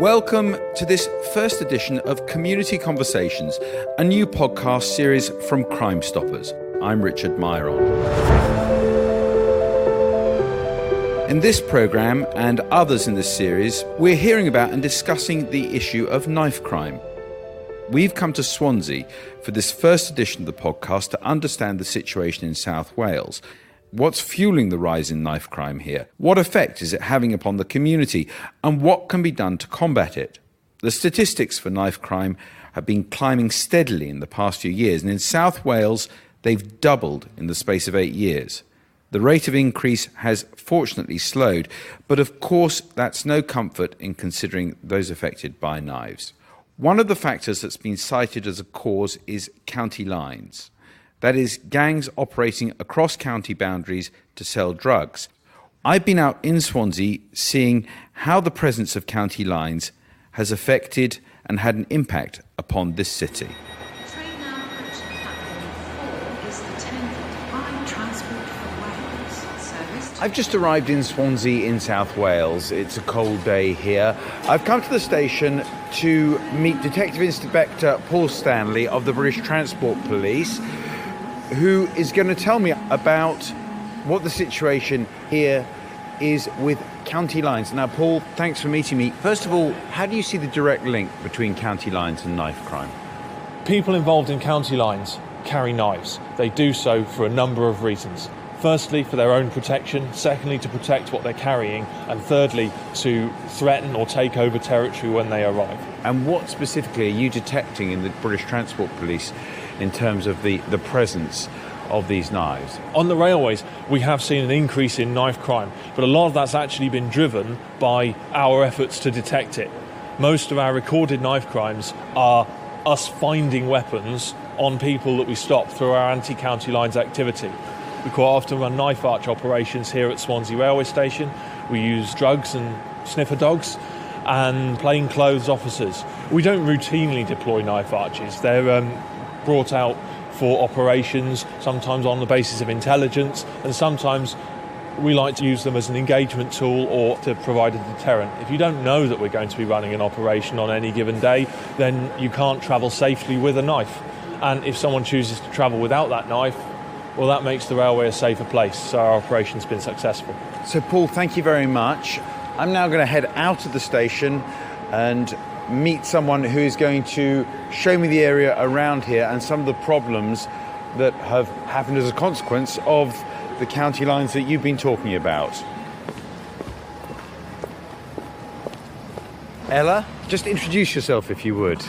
Welcome to this first edition of Community Conversations, a new podcast series from Crime Stoppers. I'm Richard Myron. In this programme and others in this series, we're hearing about and discussing the issue of knife crime. We've come to Swansea for this first edition of the podcast to understand the situation in South Wales. What's fueling the rise in knife crime here? What effect is it having upon the community? And what can be done to combat it? The statistics for knife crime have been climbing steadily in the past few years, and in South Wales, they've doubled in the space of 8 years. The rate of increase has fortunately slowed, but of course that's no comfort in considering those affected by knives. One of the factors that's been cited as a cause is county lines. That is, gangs operating across county boundaries to sell drugs. I've been out in Swansea seeing how the presence of county lines has affected and had an impact upon this city. Train now approaching platform 4 is attended by Transport for Wales service. I've just arrived in Swansea in South Wales. It's a cold day here. I've come to the station to meet Detective Inspector Paul Stanley of the British Transport Police, who is going to tell me about what the situation here is with county lines. Now, Paul, thanks for meeting me. First of all, how do you see the direct link between county lines and knife crime? People involved in county lines carry knives. They do so for a number of reasons. Firstly, for their own protection. Secondly, to protect what they're carrying. And thirdly, to threaten or take over territory when they arrive. And what specifically are you detecting in the British Transport Police in terms of the presence of these knives? On the railways, we have seen an increase in knife crime, but a lot of that's actually been driven by our efforts to detect it. Most of our recorded knife crimes are us finding weapons on people that we stop through our anti-county lines activity. We quite often run knife arch operations here at Swansea railway station. We use drugs and sniffer dogs and plainclothes officers. We don't routinely deploy knife arches. They're brought out for operations, sometimes on the basis of intelligence, and sometimes we like to use them as an engagement tool or to provide a deterrent. If you don't know that we're going to be running an operation on any given day, then you can't travel safely with a knife. And if someone chooses to travel without that knife, well, that makes the railway a safer place, so our operation's been successful. So, Paul, thank you very much. I'm now going to head out of the station and meet someone who is going to show me the area around here and some of the problems that have happened as a consequence of the county lines that you've been talking about. Ella, just introduce yourself if you would.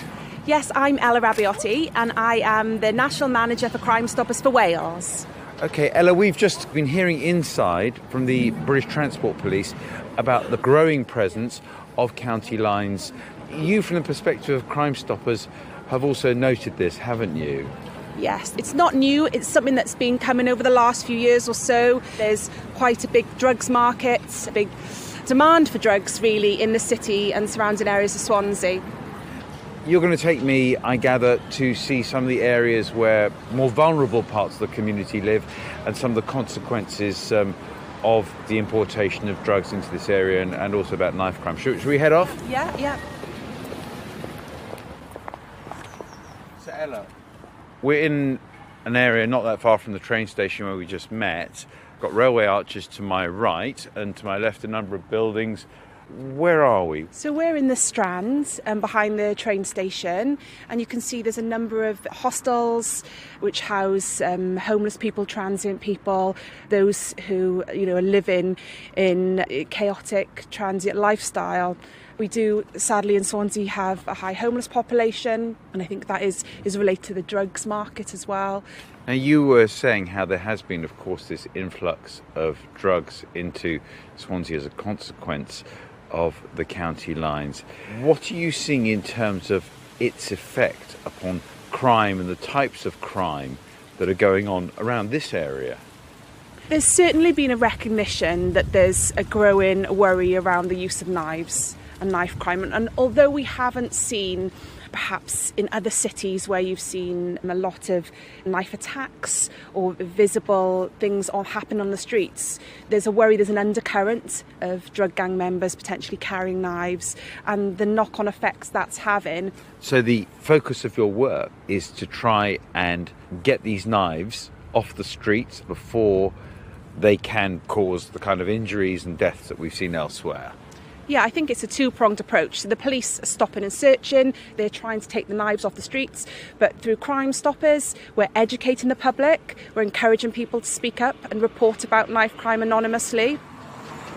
Yes, I'm Ella Rabbiotti and I am the National Manager for Crime Stoppers for Wales. OK, Ella, we've just been hearing inside from the British Transport Police about the growing presence of county lines. You, from the perspective of Crime Stoppers, have also noted this, haven't you? Yes, it's not new. It's something that's been coming over the last few years or so. There's quite a big drugs market, a big demand for drugs, really, in the city and surrounding areas of Swansea. You're going to take me, I gather, to see some of the areas where more vulnerable parts of the community live and some of the consequences of the importation of drugs into this area and also about knife crime. Should we head off? Yeah. So, Ella, we're in an area not that far from the train station where we just met. Got railway arches to my right and to my left a number of buildings. Where are we? So we're in the Strand behind the train station, and you can see there's a number of hostels which house homeless people, transient people, those who are living in chaotic transient lifestyle. We do, sadly, in Swansea have a high homeless population, and I think that is related to the drugs market as well. Now, you were saying how there has been, of course, this influx of drugs into Swansea as a consequence of the county lines. What are you seeing in terms of its effect upon crime and the types of crime that are going on around this area? There's certainly been a recognition that there's a growing worry around the use of knives and knife crime. And although we haven't seen perhaps in other cities where you've seen a lot of knife attacks or visible things happen on the streets. There's a worry there's an undercurrent of drug gang members potentially carrying knives and the knock-on effects that's having. So the focus of your work is to try and get these knives off the streets before they can cause the kind of injuries and deaths that we've seen elsewhere. Yeah, I think it's a two-pronged approach. So the police are stopping and searching, they're trying to take the knives off the streets, but through Crime Stoppers, we're educating the public, we're encouraging people to speak up and report about knife crime anonymously.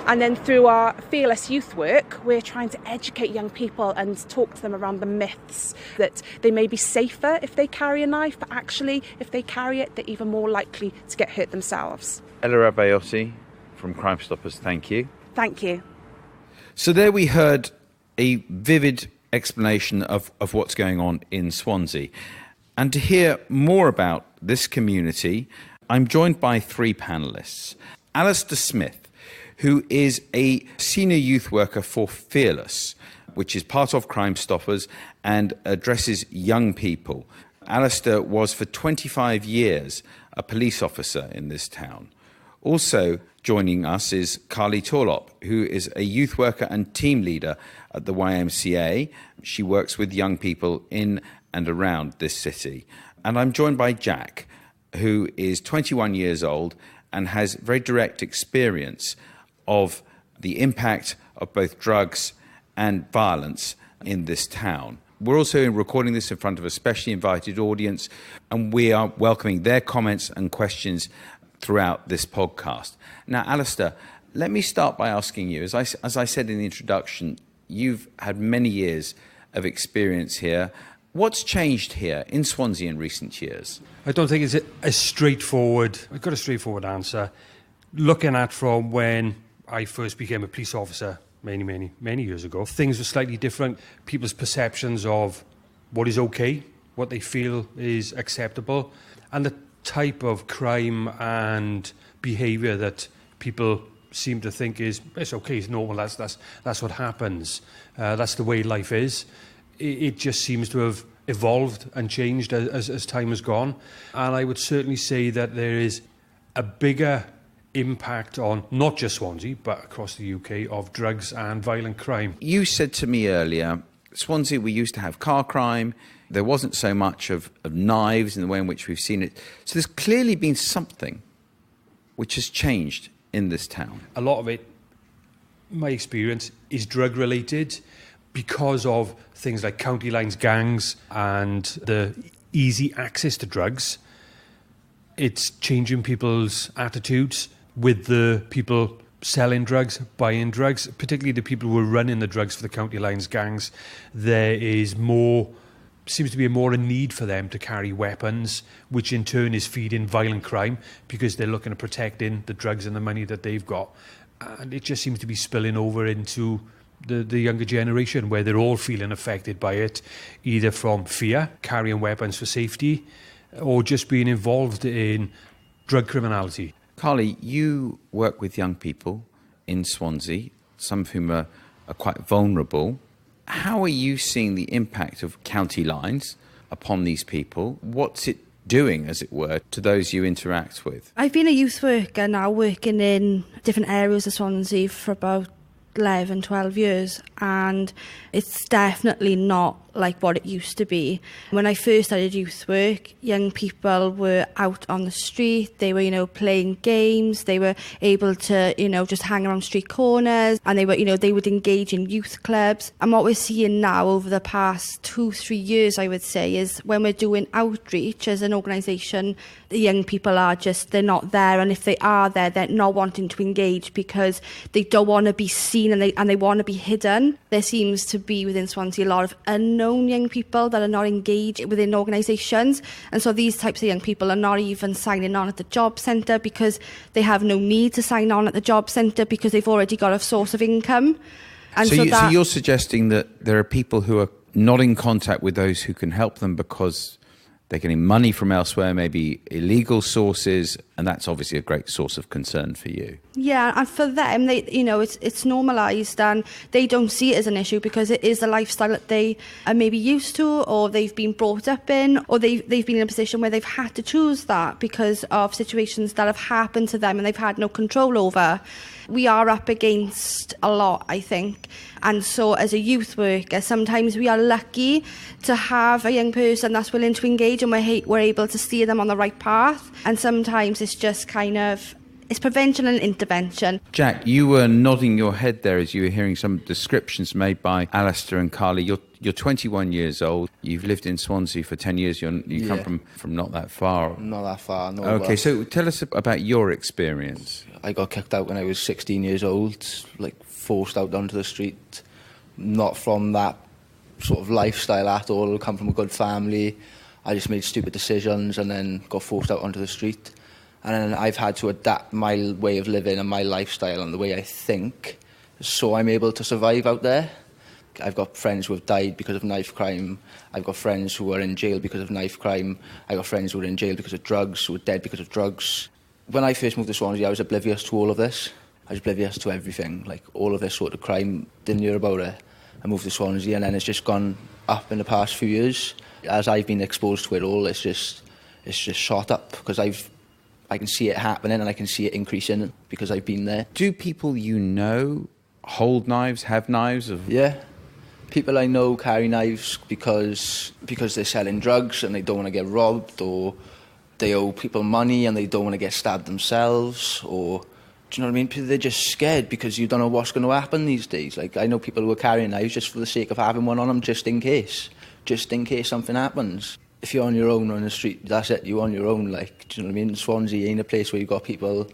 And then through our Fearless Youth work, we're trying to educate young people and talk to them around the myths that they may be safer if they carry a knife, but actually, if they carry it, they're even more likely to get hurt themselves. Ella Abayotti from Crime Stoppers, thank you. Thank you. So there we heard a vivid explanation of what's going on in Swansea. And to hear more about this community, I'm joined by three panellists. Alistair Smith, who is a senior youth worker for Fearless, which is part of Crime Stoppers and addresses young people. Alistair was for 25 years a police officer in this town. Also joining us is Carly Torlop, who is a youth worker and team leader at the YMCA. She works with young people in and around this city. And I'm joined by Jack, who is 21 years old and has very direct experience of the impact of both drugs and violence in this town. We're also recording this in front of a specially invited audience, and we are welcoming their comments and questions throughout this podcast. Now, Alistair, let me start by asking you, as I said in the introduction, you've had many years of experience here. What's changed here in Swansea in recent years? I don't think it's a straightforward, I've got a straightforward answer. Looking at from when I first became a police officer many years ago, things were slightly different. People's perceptions of what is okay, what they feel is acceptable, and the type of crime and behaviour that people seem to think is it's okay, it's normal, that's what happens, that's the way life is. It just seems to have evolved and changed as time has gone, and I would certainly say that there is a bigger impact on not just Swansea but across the UK of drugs and violent crime. You said to me earlier, Swansea, we used to have car crime. There wasn't so much of knives in the way in which we've seen it. So there's clearly been something which has changed in this town. A lot of it, my experience, is drug related because of things like county lines gangs and the easy access to drugs. It's changing people's attitudes with the people selling drugs, buying drugs, particularly the people who are running the drugs for the county lines gangs. There is seems to be a need for them to carry weapons, which in turn is feeding violent crime because they're looking at protecting the drugs and the money that they've got. And it just seems to be spilling over into the younger generation where they're all feeling affected by it, either from fear, carrying weapons for safety, or just being involved in drug criminality. Carly, you work with young people in Swansea, some of whom are quite vulnerable. How are you seeing the impact of county lines upon these people? What's it doing, as it were, to those you interact with? I've been a youth worker now, working in different areas of Swansea for about 11, 12 years, and it's definitely not like what it used to be. When I first started youth work, young people were out on the street, they were, playing games, they were able to, just hang around street corners, and they were, they would engage in youth clubs. And what we're seeing now over the past 2-3 years, I would say, is when we're doing outreach as an organisation, the young people they're not there, and if they are there, they're not wanting to engage because they don't want to be seen and they want to be hidden. There seems to be within Swansea a lot of unknown young people that are not engaged within organisations, and so these types of young people are not even signing on at the job centre because they have no need to sign on at the job centre because they've already got a source of income. And so you're suggesting that there are people who are not in contact with those who can help them because they're getting money from elsewhere, maybe illegal sources, And that's obviously a great source of concern for you. Yeah, and for them, it's normalised and they don't see it as an issue because it is a lifestyle that they are maybe used to, or they've been brought up in, or they've been in a position where they've had to choose that because of situations that have happened to them and they've had no control over. We are up against a lot, I think. And so as a youth worker, sometimes we are lucky to have a young person that's willing to engage and we're able to steer them on the right path. And sometimes it's just it's prevention and intervention. Jack, you were nodding your head there as you were hearing some descriptions made by Alistair and Carly. You're 21 years old. You've lived in Swansea for 10 years. You come from not that far. Not that far, no. Okay, so tell us about your experience. I got kicked out when I was 16 years old, like forced out onto the street. Not from that sort of lifestyle at all. I come from a good family. I just made stupid decisions and then got forced out onto the street. And then I've had to adapt my way of living and my lifestyle and the way I think, so I'm able to survive out there. I've got friends who have died because of knife crime. I've got friends who are in jail because of knife crime. I've got friends who are in jail because of drugs, who are dead because of drugs. When I first moved to Swansea, I was oblivious to all of this. I was oblivious to everything, like all of this sort of crime, didn't hear about it. I moved to Swansea and then it's just gone up in the past few years. As I've been exposed to it all, it's just shot up because I can see it happening and I can see it increasing because I've been there. Do people you know hold knives, have knives? Yeah. People I know carry knives because they're selling drugs and they don't want to get robbed, or they owe people money and they don't want to get stabbed themselves, or, do you know what I mean? They're just scared because you don't know what's going to happen these days. Like, I know people who are carrying knives just for the sake of having one on them, just in case something happens. If you're on your own on the street, that's it, you're on your own. Like, do you know what I mean? Swansea ain't a place where you've got people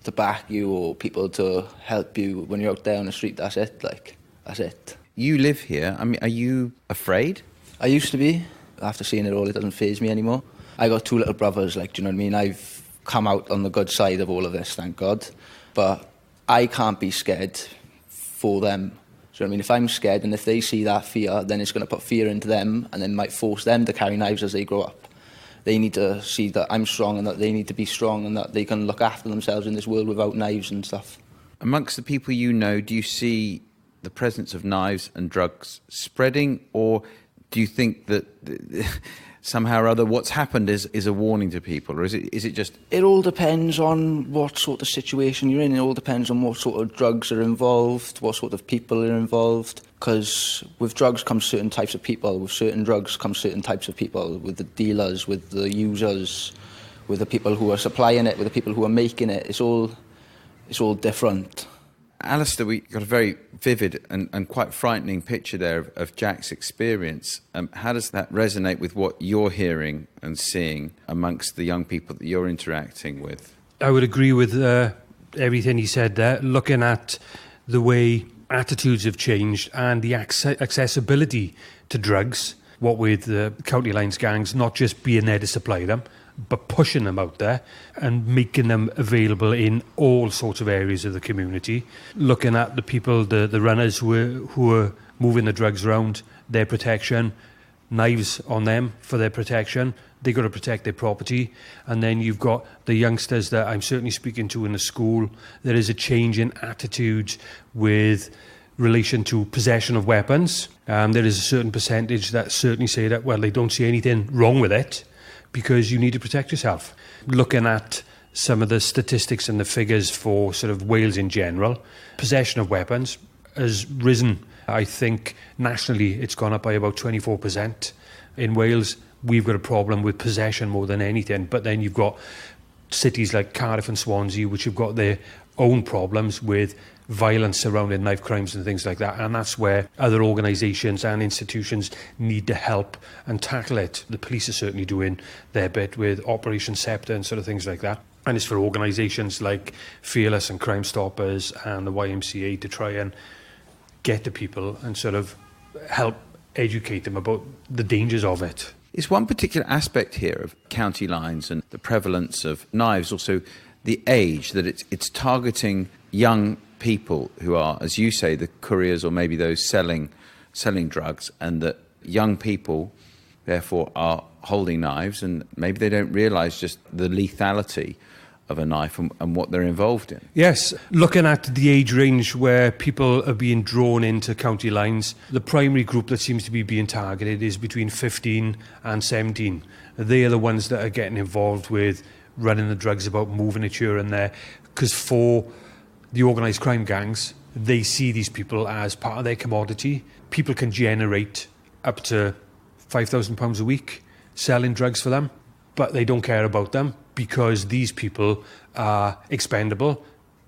to back you or people to help you when you're out there on the street. That's it, like, that's it. You live here. I mean, are you afraid? I used to be. After seeing it all, it doesn't faze me anymore. I got two little brothers, like, do you know what I mean? I've come out on the good side of all of this, thank God. But I can't be scared for them. So I mean, if I'm scared and if they see that fear, then it's going to put fear into them and then might force them to carry knives as they grow up. They need to see that I'm strong and that they need to be strong and that they can look after themselves in this world without knives and stuff. Amongst the people you know, do you see the presence of knives and drugs spreading, or do you think that somehow or other what's happened is a warning to people, or is it just... It all depends on what sort of situation you're in. It all depends on what sort of drugs are involved, what sort of people are involved. Because with drugs come certain types of people, with certain drugs come certain types of people, with the dealers, with the users, with the people who are supplying it, with the people who are making it. It's all different. Alistair, we got a very vivid and quite frightening picture there of Jack's experience. How does that resonate with what you're hearing and seeing amongst the young people that you're interacting with? I would agree with everything he said there, looking at the way attitudes have changed and the accessibility to drugs, what with the county lines gangs not just being there to supply them, but pushing them out there and making them available in all sorts of areas of the community. Looking at the people, the runners who are moving the drugs around, their protection, knives on them for their protection. They've got to protect their property. And then you've got the youngsters that I'm certainly speaking to in the school. There is a change in attitude with relation to possession of weapons. There is a certain percentage that certainly say that, well, they don't see anything wrong with it, because you need to protect yourself. Looking at some of the statistics and the figures for sort of Wales in general, possession of weapons has risen. I think nationally it's gone up by about 24%. In Wales, we've got a problem with possession more than anything. But then you've got cities like Cardiff and Swansea, which have got their own problems with violence surrounding knife crimes and things like that, and that's where other organisations and institutions need to help and tackle it. The police are certainly doing their bit with Operation Sceptre and sort of things like that, and it's for organisations like Fearless and Crime Stoppers and the YMCA to try and get to people and sort of help educate them about the dangers of it. Is one particular aspect here of county lines and the prevalence of knives also the age, that it's targeting young people who are, as you say, the couriers or maybe those selling drugs, and that young people therefore are holding knives and maybe they don't realise just the lethality of a knife and what they're involved in. Yes, looking at the age range where people are being drawn into county lines, the primary group that seems to be being targeted is between 15 and 17. They are the ones that are getting involved with running the drugs about, moving it here and there, because for the organised crime gangs, they see these people as part of their commodity. People can generate up to £5,000 a week selling drugs for them, but they don't care about them because these people are expendable.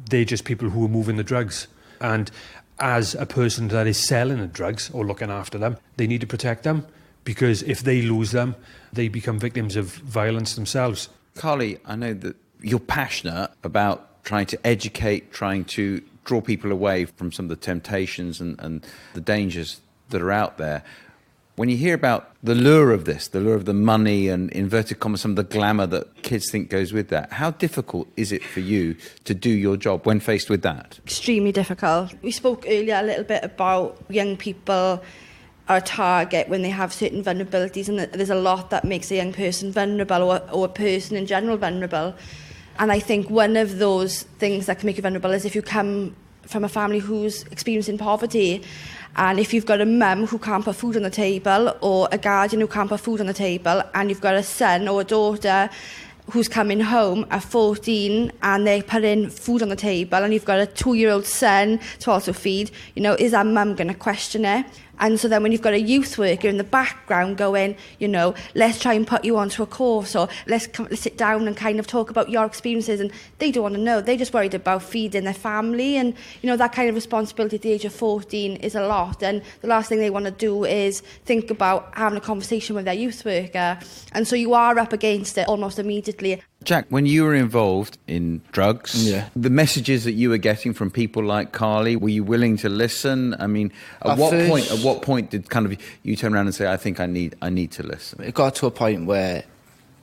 They're just people who are moving the drugs. And as a person that is selling the drugs or looking after them, they need to protect them, because if they lose them, they become victims of violence themselves. Carly, I know that you're passionate about trying to educate, trying to draw people away from some of the temptations and the dangers that are out there. When you hear about the lure of this, the lure of the money and, inverted commas, some of the glamour that kids think goes with that, how difficult is it for you to do your job when faced with that? Extremely difficult. We spoke earlier a little bit about young people are a target when they have certain vulnerabilities, and there's a lot that makes a young person vulnerable, or a person in general vulnerable. And I think one of those things that can make you vulnerable is if you come from a family who's experiencing poverty. And if you've got a mum who can't put food on the table, or a guardian who can't put food on the table, and you've got a son or a daughter who's coming home at 14 and they're putting food on the table, and you've got a 2-year-old son to also feed, is that mum going to question it? And so then when you've got a youth worker in the background going, let's try and put you onto a course, or let's sit down and kind of talk about your experiences, and they don't want to know. They're just worried about feeding their family, and, that kind of responsibility at the age of 14 is a lot. And the last thing they want to do is think about having a conversation with their youth worker. And so you are up against it almost immediately. Jack, when you were involved in drugs, the messages that you were getting from people like Carly, were you willing to listen? I mean, at what point did kind of you turn around and say, I think I need to listen? It got to a point where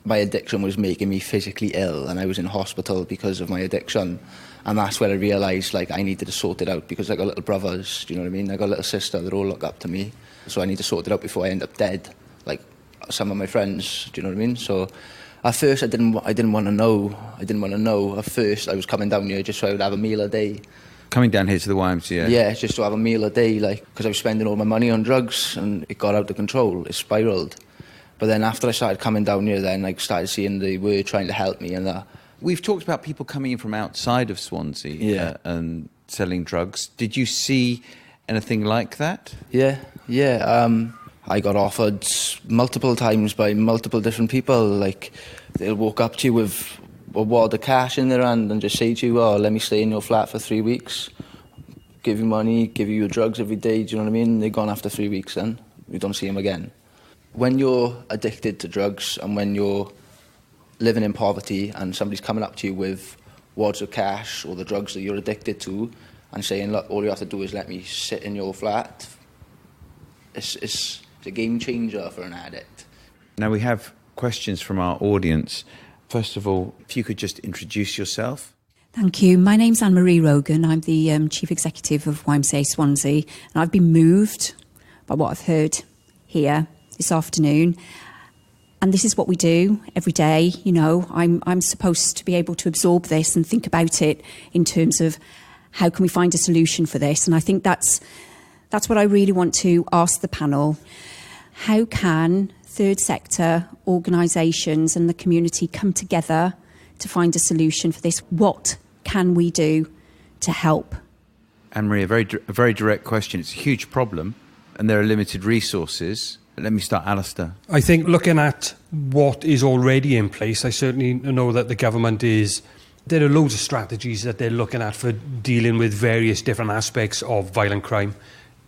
my addiction was making me physically ill, and I was in hospital because of my addiction. And that's where I realised, I needed to sort it out, because I got little brothers, do you know what I mean? I got a little sister that all look up to me. So I need to sort it out before I end up dead, like some of my friends, do you know what I mean? So at first, I didn't want to know. At first, I was coming down here just so I would have a meal a day. Coming down here to the YMCA? Yeah, just to have a meal a day, because I was spending all my money on drugs, and it got out of control. It spiralled. But then after I started coming down here, then I started seeing they were trying to help me and that. We've talked about people coming in from outside of Swansea and selling drugs. Did you see anything like that? Yeah. I got offered multiple times by multiple different people. They'll walk up to you with a wad of cash in their hand and just say to you, let me stay in your flat for 3 weeks, give you money, give you your drugs every day, do you know what I mean? They're gone after 3 weeks then. You don't see them again. When you're addicted to drugs, and when you're living in poverty and somebody's coming up to you with wads of cash or the drugs that you're addicted to and saying, look, all you have to do is let me sit in your flat, it's a game changer for an addict. Now we have questions from our audience. First of all, if you could just introduce yourself. Thank you. My name's Anne-Marie Rogan. I'm the Chief Executive of YMCA Swansea, and I've been moved by what I've heard here this afternoon. And this is what we do every day. I'm supposed to be able to absorb this and think about it in terms of how can we find a solution for this. And I think that's what I really want to ask the panel. How can third sector organisations and the community come together to find a solution for this? What can we do to help? Anne-Marie, a very direct question. It's a huge problem and there are limited resources. Let me start, Alistair. I think looking at what is already in place, I certainly know that the government there are loads of strategies that they're looking at for dealing with various different aspects of violent crime,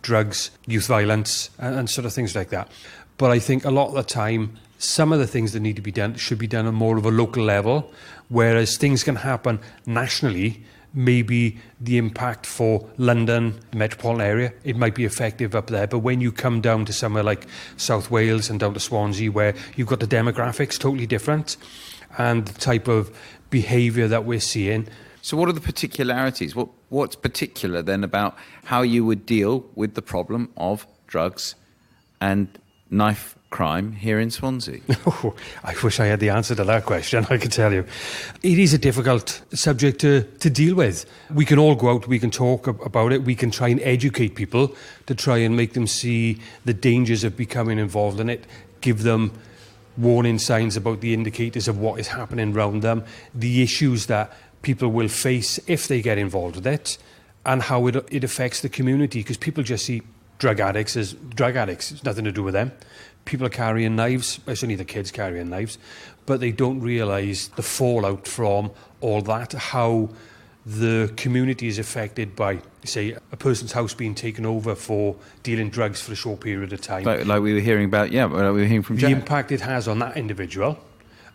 drugs, youth violence, and sort of things like that. But I think a lot of the time, some of the things that need to be done should be done on more of a local level, whereas things can happen nationally. Maybe the impact for London, the metropolitan area, it might be effective up there. But when you come down to somewhere like South Wales and down to Swansea, where you've got the demographics totally different and the type of behaviour that we're seeing. So what are the particularities? What's particular then about how you would deal with the problem of drugs and knife crime here in Swansea? Oh, I wish I had the answer to that question, I can tell you. It is a difficult subject to deal with. We can all go out, we can talk about it, we can try and educate people to try and make them see the dangers of becoming involved in it, give them warning signs about the indicators of what is happening around them, the issues that people will face if they get involved with it, and how it affects the community, because people just see drug addicts as drug addicts. It's nothing to do with them. People are carrying knives, especially the kids carrying knives, but they don't realise the fallout from all that, how the community is affected by, say, a person's house being taken over for dealing drugs for a short period of time. Like we were hearing about, like we were hearing from Jack. The impact it has on that individual,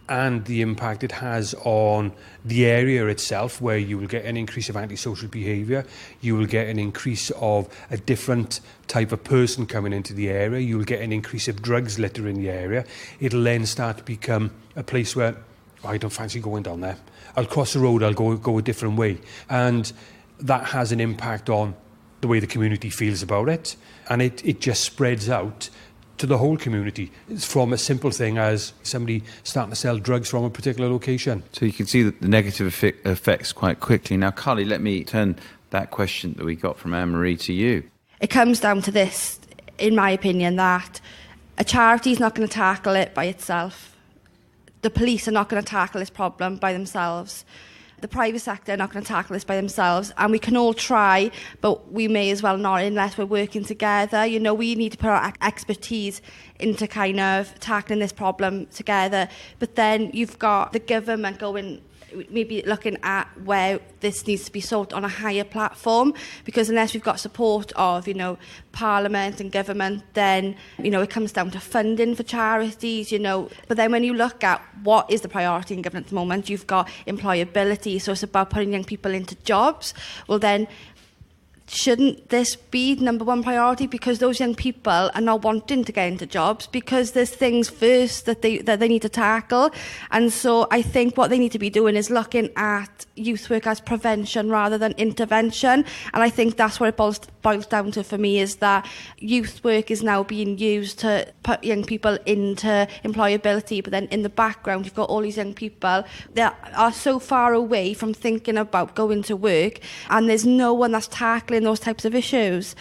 and the impact it has on the area itself, where you will get an increase of antisocial behaviour, you will get an increase of a different type of person coming into the area, you will get an increase of drugs littering the area. It'll then start to become a place where, I don't fancy going down there. I'll cross the road, I'll go a different way. And that has an impact on the way the community feels about it, and it just spreads out to the whole community. It's from a simple thing as somebody starting to sell drugs from a particular location. So you can see the negative effects quite quickly. Now, Carly, let me turn that question that we got from Anne-Marie to you. It comes down to this, in my opinion, that a charity is not going to tackle it by itself. The police are not going to tackle this problem by themselves. The private sector are not going to tackle this by themselves, and we can all try, but we may as well not unless we're working together. You know, we need to put our expertise into kind of tackling this problem together. But then you've got the government going, maybe looking at where this needs to be solved on a higher platform, because unless we've got support of, you know, Parliament and government, then, you know, it comes down to funding for charities, you know. But then when you look at what is the priority in government at the moment, you've got employability, so it's about putting young people into jobs. Well then, shouldn't this be number one priority, because those young people are not wanting to get into jobs because there's things first that they need to tackle? And so I think what they need to be doing is looking at youth work as prevention rather than intervention, and I think that's what it boils down to for me, is that youth work is now being used to put young people into employability, but then in the background you've got all these young people that are so far away from thinking about going to work, and there's no one that's tackling those types of issues.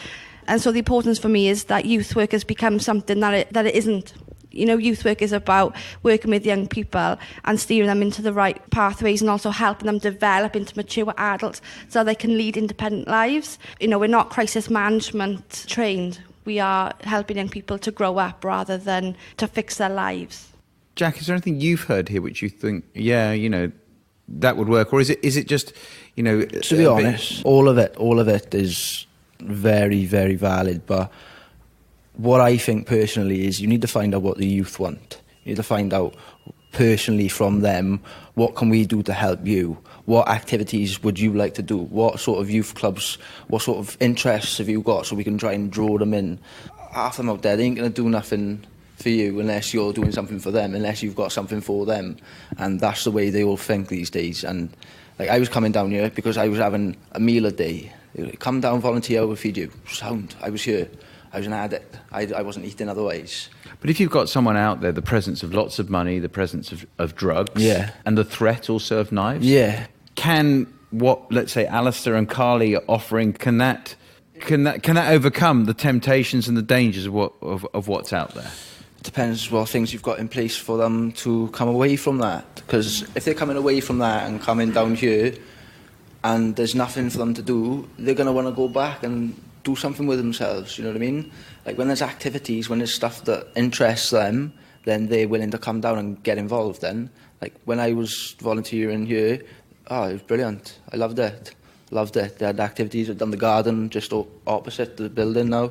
And so the importance for me is that youth work has become something that it isn't. You know, youth work is about working with young people and steering them into the right pathways, and also helping them develop into mature adults so they can lead independent lives. You know, we're not crisis management trained. We are helping young people to grow up rather than to fix their lives. Jack, is there anything you've heard here which you think, yeah, you know, that would work? Or is it just, you know... To be honest, all of it is very, very valid, but what I think personally is you need to find out what the youth want. You need to find out personally from them, what can we do to help you? What activities would you like to do? What sort of youth clubs, what sort of interests have you got, so we can try and draw them in? Half of them out there, they ain't going to do nothing for you unless you're doing something for them, unless you've got something for them. And that's the way they all think these days. And like, I was coming down here because I was having a meal a day. Come down, volunteer, we'll feed you. Sound. I was here. I was an addict. I wasn't eating otherwise. But if you've got someone out there, the presence of lots of money, the presence of drugs, yeah, and the threat also of knives, yeah, can what, let's say, Alistair and Carly are offering, can that overcome the temptations and the dangers of what's out there? It depends what things you've got in place for them to come away from that. Because if they're coming away from that and coming down here and there's nothing for them to do, they're going to want to go back and do something with themselves, you know what I mean? Like, when there's activities, when there's stuff that interests them, then they're willing to come down and get involved then. Like, when I was volunteering here, it was brilliant. I loved it. They had activities. I'd done the garden just opposite the building now.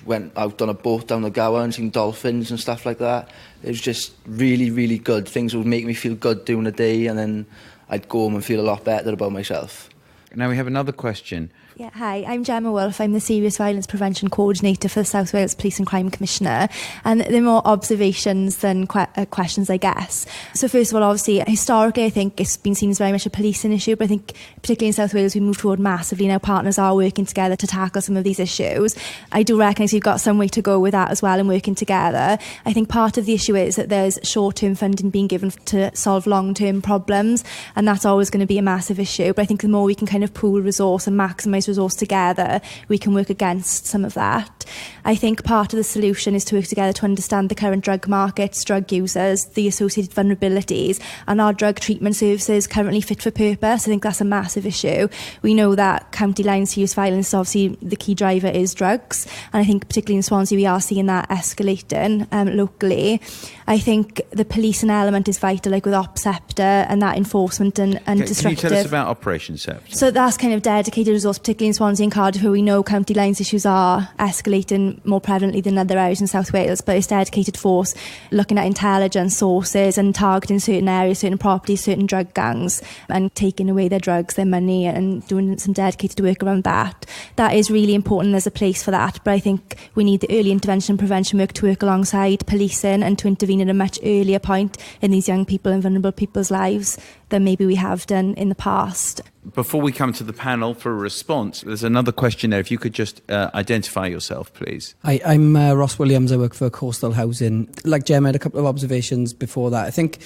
Went out on a boat down the Gower and seen dolphins and stuff like that. It was just really, really good. Things would make me feel good during the day, and then I'd go home and feel a lot better about myself. Now we have another question Yeah, hi, I'm Gemma Wolfe. I'm the Serious Violence Prevention Coordinator for the South Wales Police and Crime Commissioner. And they're more observations than questions, I guess. So first of all, obviously, historically, I think it's been seen as very much a policing issue, but I think particularly in South Wales, we moved forward massively. Now partners are working together to tackle some of these issues. I do recognise we've got some way to go with that as well and working together. I think part of the issue is that there's short-term funding being given to solve long-term problems, and that's always going to be a massive issue. But I think the more we can kind of pool resource and maximise resource together, we can work against some of that. I think part of the solution is to work together to understand the current drug markets, drug users, the associated vulnerabilities, and our drug treatment services currently fit for purpose. I think that's a massive issue. We know that county lines to youth violence, obviously the key driver is drugs, and I think particularly in Swansea we are seeing that escalating locally. I think the policing element is vital, like with OpSceptor and that enforcement and disruptive. Can you tell us about Operation Scepter? So that's kind of dedicated resource, particularly in Swansea and Cardiff, where we know county lines issues are escalating more prevalently than other areas in South Wales, but it's dedicated force looking at intelligence sources and targeting certain areas, certain properties, certain drug gangs, and taking away their drugs, their money, and doing some dedicated work around that. That is really important. There's a place for that, but I think we need the early intervention and prevention work to work alongside policing and to intervene at a much earlier point in these young people and vulnerable people's lives than maybe we have done in the past. Before we come to the panel for a response, there's another question there. If you could just identify yourself, please. Hi, I'm Ross Williams. I work for Coastal Housing. Like Gemma, I had a couple of observations before that. I think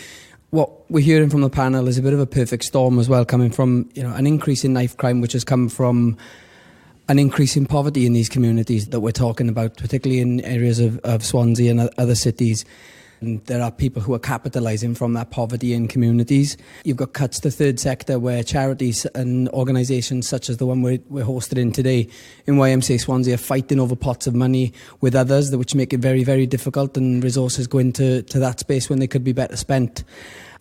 what we're hearing from the panel is a bit of a perfect storm as well, coming from an increase in knife crime, which has come from an increase in poverty in these communities that we're talking about, particularly in areas of Swansea and other cities. And there are people who are capitalising from that poverty in communities. You've got cuts to third sector where charities and organisations such as the one we're hosted in today in YMCA Swansea are fighting over pots of money with others, which make it very, very difficult, and resources go into that space when they could be better spent.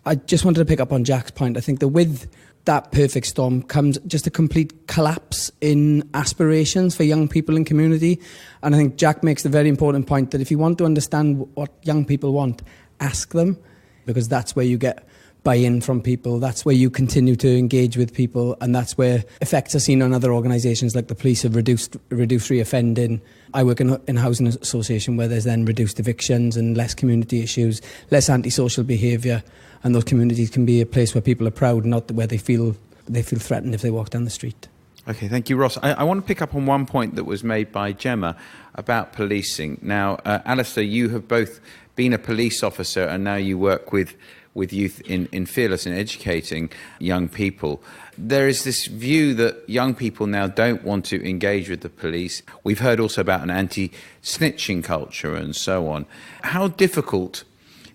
I just wanted to pick up on Jack's point. I think that with that perfect storm comes just a complete collapse in aspirations for young people in community. And I think Jack makes the very important point that if you want to understand what young people want, ask them, because that's where you get buy-in from people, that's where you continue to engage with people, and that's where effects are seen on other organisations like the police have reduced reoffending. I work in a housing association where there's then reduced evictions and less community issues, less antisocial behaviour, and those communities can be a place where people are proud, not where they feel threatened if they walk down the street. Okay, thank you, Ross. I want to pick up on one point that was made by Gemma about policing. Now, Alistair, you have both been a police officer and now you work with youth in Fearless and educating young people. There is this view that young people now don't want to engage with the police. We've heard also about an anti-snitching culture and so on. How difficult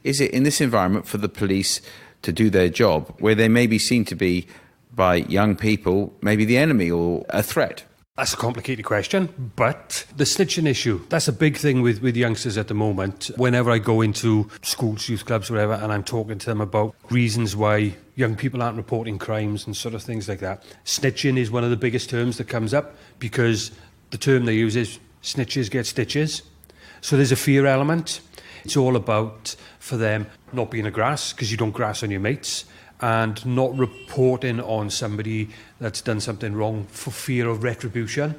is it in this environment for the police to do their job, where they may be seen to be, by young people, maybe the enemy or a threat? That's a complicated question, but the snitching issue, that's a big thing with youngsters at the moment. Whenever I go into schools, youth clubs, whatever, and I'm talking to them about reasons why young people aren't reporting crimes and sort of things like that, snitching is one of the biggest terms that comes up, because the term they use is snitches get stitches. So there's a fear element. It's all about, for them, not being a grass, because you don't grass on your mates, and not reporting on somebody that's done something wrong for fear of retribution,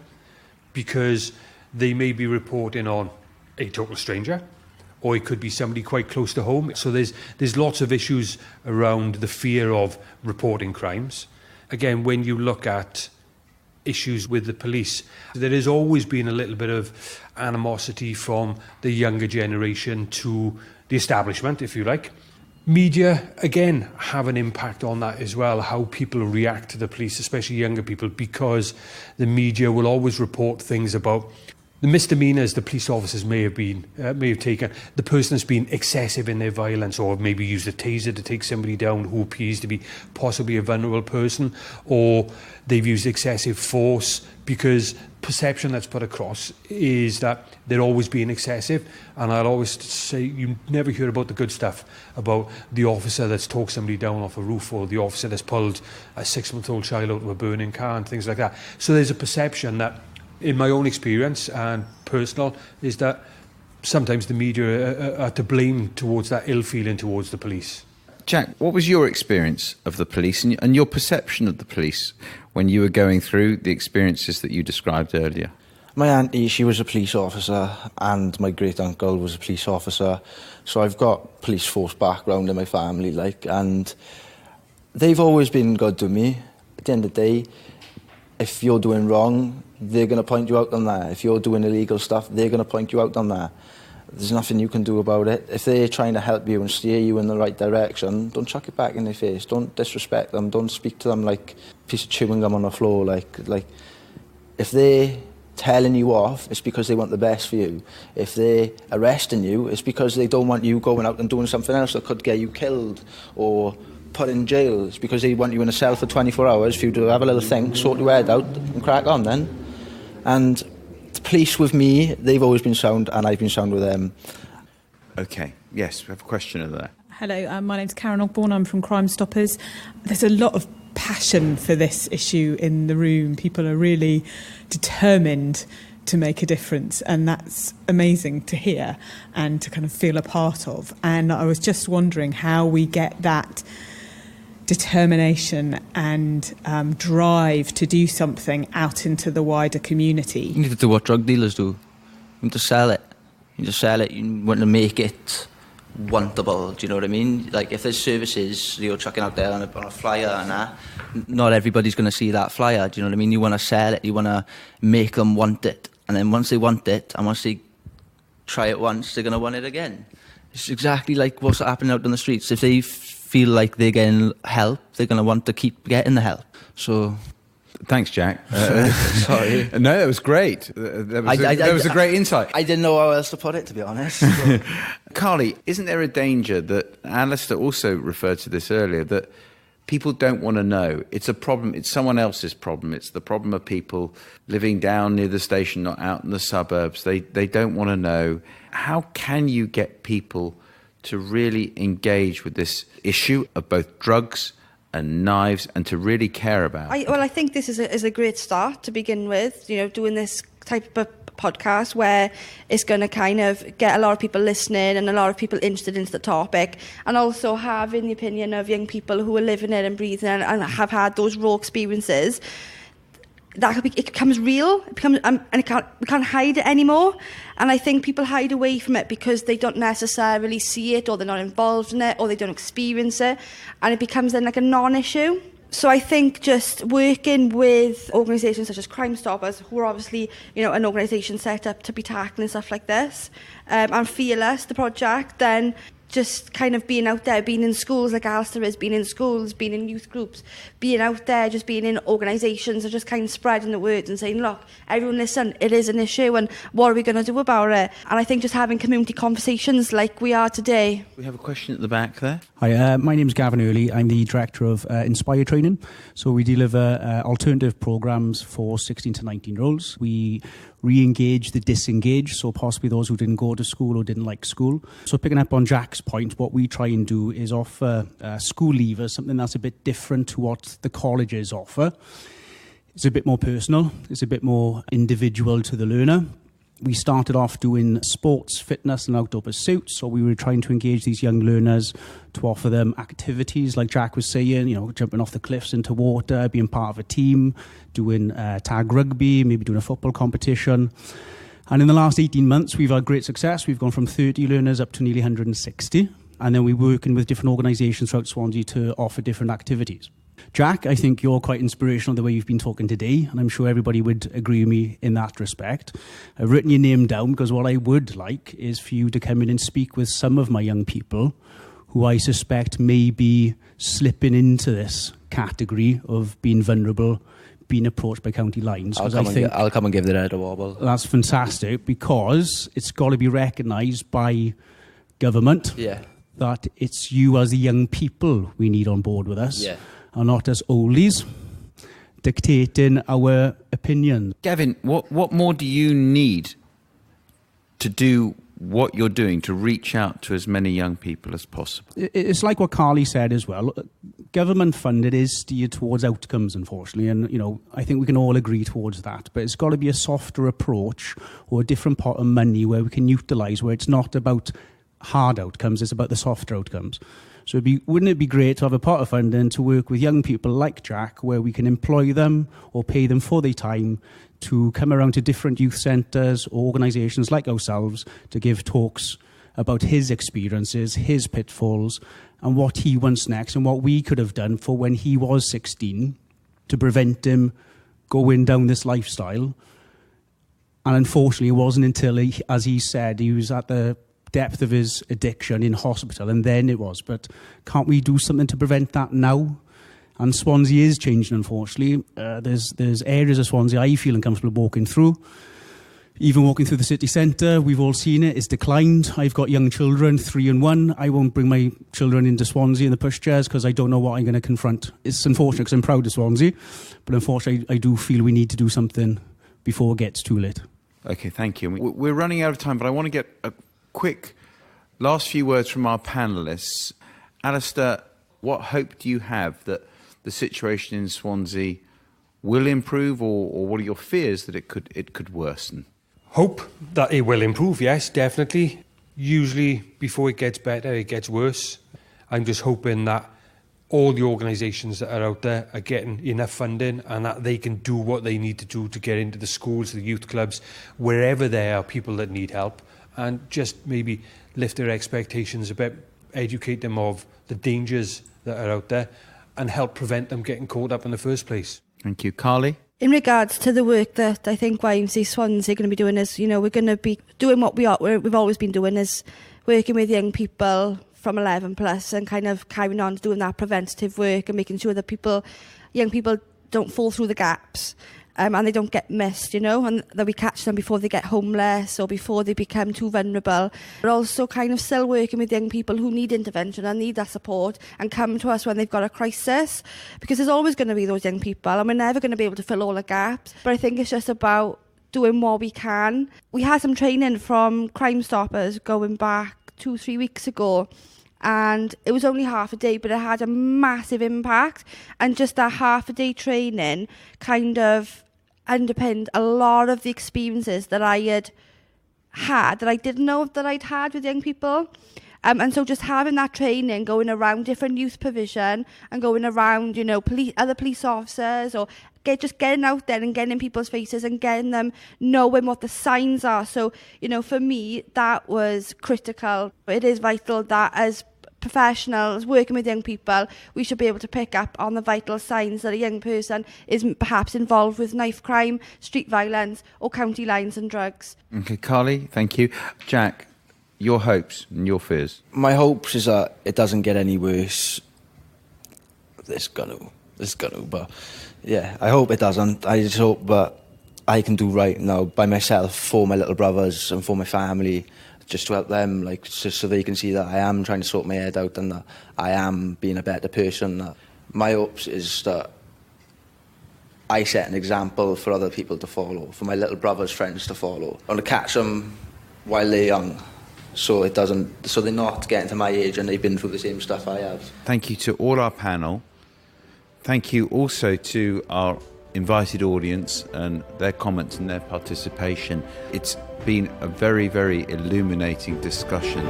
because they may be reporting on a total stranger, or it could be somebody quite close to home. So there's lots of issues around the fear of reporting crimes. Again, when you look at issues with the police, there has always been a little bit of animosity from the younger generation to the establishment, if you like. Media, again, have an impact on that as well, how people react to the police, especially younger people, because the media will always report things about the misdemeanours the police officers may have taken. The person has been excessive in their violence, or maybe used a taser to take somebody down who appears to be possibly a vulnerable person, or they've used excessive force, because perception that's put across is that they're always being excessive. And I'll always say, you never hear about the good stuff, about the officer that's talked somebody down off a roof, or the officer that's pulled a 6-month-old child out of a burning car and things like that. So there's a perception that, in my own experience and personal, is that sometimes the media are to blame towards that ill feeling towards the police. Jack, what was your experience of the police and your perception of the police when you were going through the experiences that you described earlier? My auntie, she was a police officer, and my great-uncle was a police officer. So I've got police force background in my family, and they've always been good to me. At the end of the day, if you're doing wrong, they're going to point you out on that. If you're doing illegal stuff, they're going to point you out on that. There's nothing you can do about it. If they're trying to help you and steer you in the right direction, don't chuck it back in their face. Don't disrespect them. Don't speak to them like a piece of chewing gum on the floor. Like if they're telling you off, it's because they want the best for you. If they're arresting you, it's because they don't want you going out and doing something else that could get you killed or put in jail. It's because they want you in a cell for 24 hours for you to have a little think, sort your head out and crack on then. And the police with me, they've always been sound, and I've been sound with them. Okay, yes, we have a question over there. Hello, my name's Karen Ogborn, I'm from Crime Stoppers. There's a lot of passion for this issue in the room. People are really determined to make a difference, and that's amazing to hear and to kind of feel a part of. And I was just wondering how we get that determination and drive to do something out into the wider community. You need to do what drug dealers do. You need to sell it. You need to sell it. You want to make it wantable. Do you know what I mean? Like if there's services you're chucking out there on a flyer and that, not everybody's going to see that flyer. Do you know what I mean? You want to sell it. You want to make them want it. And then once they want it, and once they try it once, they're going to want it again. It's exactly like what's happening out on the streets. If they feel like they're getting help, they're going to want to keep getting the help. So, thanks, Jack. Sorry. No, that was great. That was a great insight. I didn't know how else to put it, to be honest. So. Carly, isn't there a danger that, Alistair also referred to this earlier, that people don't want to know? It's a problem. It's someone else's problem. It's the problem of people living down near the station, not out in the suburbs. They don't want to know. How can you get people to really engage with this issue of both drugs and knives and to really care about it? I think this is a great start to begin with, doing this type of podcast where it's going to kind of get a lot of people listening and a lot of people interested into the topic, and also having the opinion of young people who are living it and breathing it and have had those raw experiences. It becomes real, we can't hide it anymore. And I think people hide away from it because they don't necessarily see it, or they're not involved in it, or they don't experience it, and it becomes then like a non-issue. So I think just working with organisations such as Crime Stoppers, who are obviously, an organisation set up to be tackling stuff like this, and Fearless, the project, then just kind of being out there, being in schools like Alistair is, being in schools, being in youth groups, being out there, just being in organisations and just kind of spreading the word and saying, look, everyone listen, it is an issue and what are we going to do about it? And I think just having community conversations like we are today. We have a question at the back there. Hi, my name's Gavin Earley. I'm the Director of Inspire Training. So we deliver alternative programmes for 16 to 19-year-olds. We re-engage the disengaged, so possibly those who didn't go to school or didn't like school. So picking up on Jack's point, what we try and do is offer school leavers something that's a bit different to what the colleges offer. It's a bit more personal, it's a bit more individual to the learner. We started off doing sports, fitness and outdoor pursuits, so we were trying to engage these young learners to offer them activities like Jack was saying, jumping off the cliffs into water, being part of a team, doing tag rugby, maybe doing a football competition. And in the last 18 months, we've had great success. We've gone from 30 learners up to nearly 160. And then we're working with different organisations throughout Swansea to offer different activities. Jack, I think you're quite inspirational the way you've been talking today, and I'm sure everybody would agree with me in that respect. I've written your name down because what I would like is for you to come in and speak with some of my young people who I suspect may be slipping into this category of being vulnerable, being approached by county lines. I'll come and give the head a wobble. That's fantastic, because it's got to be recognised by government that it's you as the young people we need on board with us. Yeah. And not as oldies dictating our opinion. Gavin, what more do you need to do what you're doing to reach out to as many young people as possible? It's like what Carly said as well. Government funded is steered towards outcomes, unfortunately, and I think we can all agree towards that. But it's got to be a softer approach or a different pot of money where we can utilise, where it's not about hard outcomes, it's about the softer outcomes. So wouldn't it be great to have a pot of funding to work with young people like Jack, where we can employ them or pay them for their time to come around to different youth centres or organisations like ourselves to give talks about his experiences, his pitfalls, and what he wants next, and what we could have done for when he was 16 to prevent him going down this lifestyle. And unfortunately, it wasn't until, as he said, he was at the depth of his addiction in hospital, and then it was. But can't we do something to prevent that now? And Swansea is changing, unfortunately. There's areas of Swansea I feel uncomfortable walking through. Even walking through the city centre, we've all seen it, it's declined. I've got young children, 3 and 1. I won't bring my children into Swansea in the pushchairs because I don't know what I'm going to confront. It's unfortunate because I'm proud of Swansea, but unfortunately I do feel we need to do something before it gets too late. Okay, thank you. We're running out of time, but I want to get a quick last few words from our panellists. Alistair, what hope do you have that the situation in Swansea will improve, or what are your fears that it could worsen? Hope that it will improve, yes, definitely. Usually before it gets better, it gets worse. I'm just hoping that all the organisations that are out there are getting enough funding and that they can do what they need to do to get into the schools, the youth clubs, wherever there are people that need help, and just maybe lift their expectations a bit, educate them of the dangers that are out there and help prevent them getting caught up in the first place. Thank you. Carly? In regards to the work that I think YMCA Swansea are going to be doing is, we're going to be doing what we've always been doing, is working with young people from 11 plus and kind of carrying on doing that preventative work and making sure that young people don't fall through the gaps and they don't get missed, and that we catch them before they get homeless or before they become too vulnerable. We're also kind of still working with young people who need intervention and need that support and come to us when they've got a crisis, because there's always going to be those young people and we're never going to be able to fill all the gaps. But I think it's just about doing what we can. We had some training from Crime Stoppers going back 2-3 weeks ago, and it was only half a day, but it had a massive impact. And just that half a day training kind of underpinned a lot of the experiences that I had that I didn't know that I'd had with young people. And so just having that training, going around different youth provision and going around, other police officers, or just getting out there and getting in people's faces and getting them knowing what the signs are. So, for me, that was critical. It is vital that as professionals working with young people, we should be able to pick up on the vital signs that a young person is perhaps involved with knife crime, street violence, or county lines and drugs. Okay, Carly, thank you. Jack, your hopes and your fears? My hopes is that it doesn't get any worse. It's gonna, but yeah, I hope it doesn't. I just hope that I can do right now by myself for my little brothers and for my family, just to help them, just so they can see that I am trying to sort my head out and that I am being a better person. My hopes is that I set an example for other people to follow, for my little brother's friends to follow. I want to catch them while they're young, so they're not getting to my age and they've been through the same stuff I have. Thank you to all our panel. Thank you also to our invited audience and their comments and their participation. It's been a very, very illuminating discussion.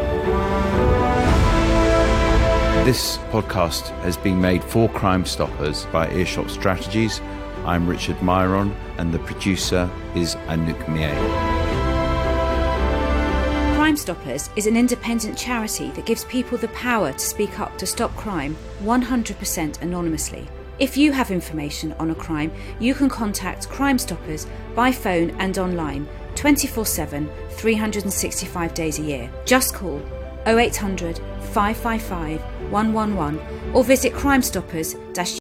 This podcast has been made for Crime Stoppers by Earshot Strategies. I'm Richard Myron and the producer is Anouk Mier. Crime Stoppers is an independent charity that gives people the power to speak up to stop crime 100% anonymously. If you have information on a crime, you can contact Crime Stoppers by phone and online 24/7, 365 days a year. Just call 0800 555 111 or visit crimestoppers